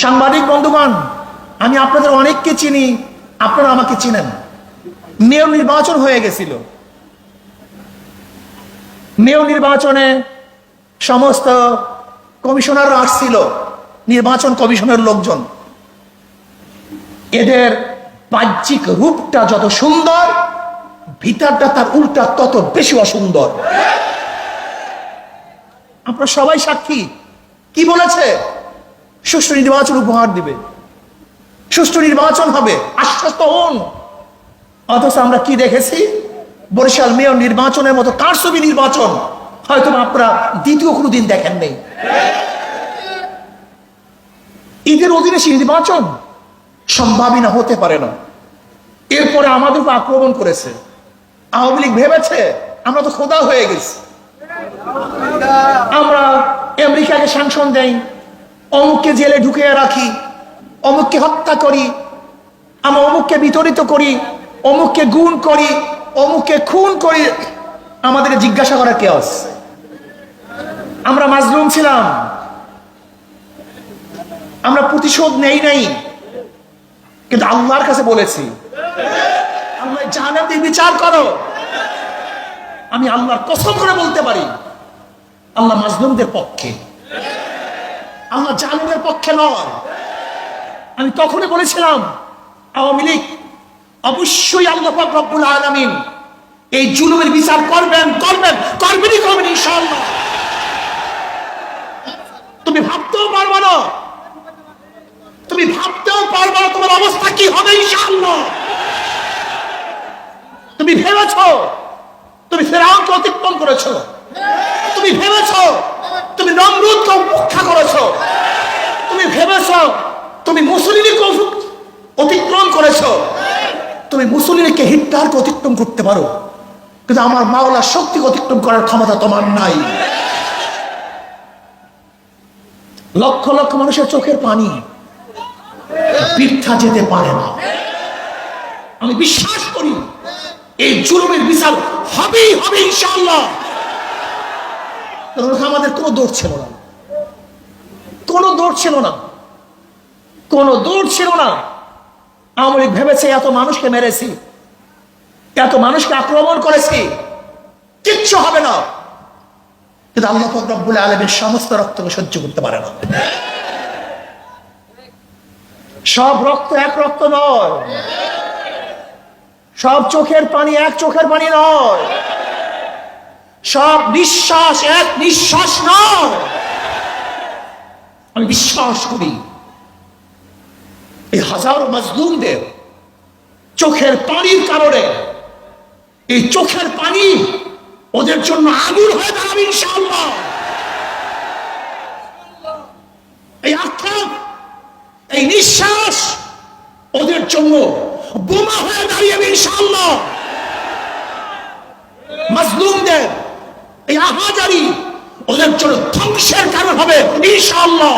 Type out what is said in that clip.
সাংবাদিক বন্ধুগণ, আমি আপনাদের অনেককে চিনি, আপনারা আমাকে চিনেন। মেয়র নির্বাচন হয়ে গেছিল। মেয়র নির্বাচনে সমস্ত কমিশনাররা আসছিল, নির্বাচন কমিশনের লোকজন। এদের বাহ্যিক রূপটা যত সুন্দর, ভিতরটা তার উল্টা তত বেশি অসুন্দর। আপনারা সবাই সাক্ষী। কি বলেছে? সুষ্ঠু নির্বাচন উপহার দিবে, সুষ্ঠু নির্বাচন হবে, আশ্বস্ত হন। অথচ আমরা কি দেখেছি? বরিশাল মেয়র নির্বাচনের মতো কারচুপি নির্বাচন হয়তো আপনারা দ্বিতীয় কোনো দিন দেখেন নেই। ঈদের অধীনে নির্বাচন সম্ভাবী না, হতে পারে না। এরপরে আমাদের উপর আক্রমণ করেছে। আওয়ামী লীগ ভেবেছে আমরা তো খোদা হয়ে গেছি, আমরা আমেরিকাকে স্যাংশন দেই, অমুককে জেলে ঢুকিয়ে রাখি, অমুককে হত্যা করি, আমরা অমুককে বিতরিত করি, অমুককে গুণ করি, অমুককে খুন করি। আমাদের জিজ্ঞাসা করার কে আছে? আমরা মাজলুম ছিলাম, আমরা প্রতিশোধ নেই নাই, কিন্তু আল্লাহর কাছে বলেছি আল্লাহ জান্নাতে বিচার করো। আমি আল্লাহর কসম করে বলতে পারি আল্লাহ মাজলুমদের পক্ষে, আল্লাহ জালিমের পক্ষে নয়। আমি তখনই বলেছিলাম আওয়ামী লীগ অবশ্যই আল্লাহ পাক রব্বুল আলামিন এই জুলুমের বিচার করবেন, করবেন ইনশাআল্লাহ। তুমি ভাবতেও পারবে না, তুমি ভাবতেও পারবে না তোমার অবস্থা কি হবে ইনশাআল্লাহ। তুমি ভেবেছো তুমি ফেরাউনকে অতিক্রম করেছো, তুমি ভেবেছো তুমি নমরুদকে উপেক্ষা করেছো, তুমি ভেবেছো তুমি মুসলিমকে অতিক্রম করেছো, তুমি মুসলিমকে হিটলারকে অতিক্রম করতে পারো, কিন্তু আমার মাওলার শক্তিকে অতিক্রম করার ক্ষমতা তোমার নাই। লক্ষ লক্ষ মানুষের চোখের পানি বৃথা যেতে পারে না। আমি বিশ্বাস করি এই জুলুমের বিচার হবেই হবে ইনশাআল্লাহ। আমাদের কোনো দৌড় ছিল না, কোনো দৌড় ছিল না, কোনো দৌড় ছিল না। আওয়ামী লীগ ভেবেছে এত মানুষকে মেরেছি, এত মানুষকে আক্রমণ করেছি, কিচ্ছু হবে না, কিন্তু আল্লাহ পাক রব্বুল আলামিন সমস্ত রক্তকে সহ্য করতে পারে না। সব রক্ত এক রক্ত নয়, সব চোখের পানি এক চোখের পানি নয়, সব নিঃশ্বাস এক নিঃশ্বাস নয়। আমি বিশ্বাস করি এই হাজারো মাজলুমদের চোখের পানির কারণে, এই চোখের পানি ওদের জন্য আগুন হয়ে দাঁড়াবে ইনশাআল্লাহ। এই আত্মা, এই নিঃশ্বাস ওদের জন্য বোমা হয়ে দাঁড়িয়ে ইনশাআল্লাহ। মাজলুমদের এই আহাজারি ওদের জন্য ধ্বংসের কারণ হবে ইনশাআল্লাহ।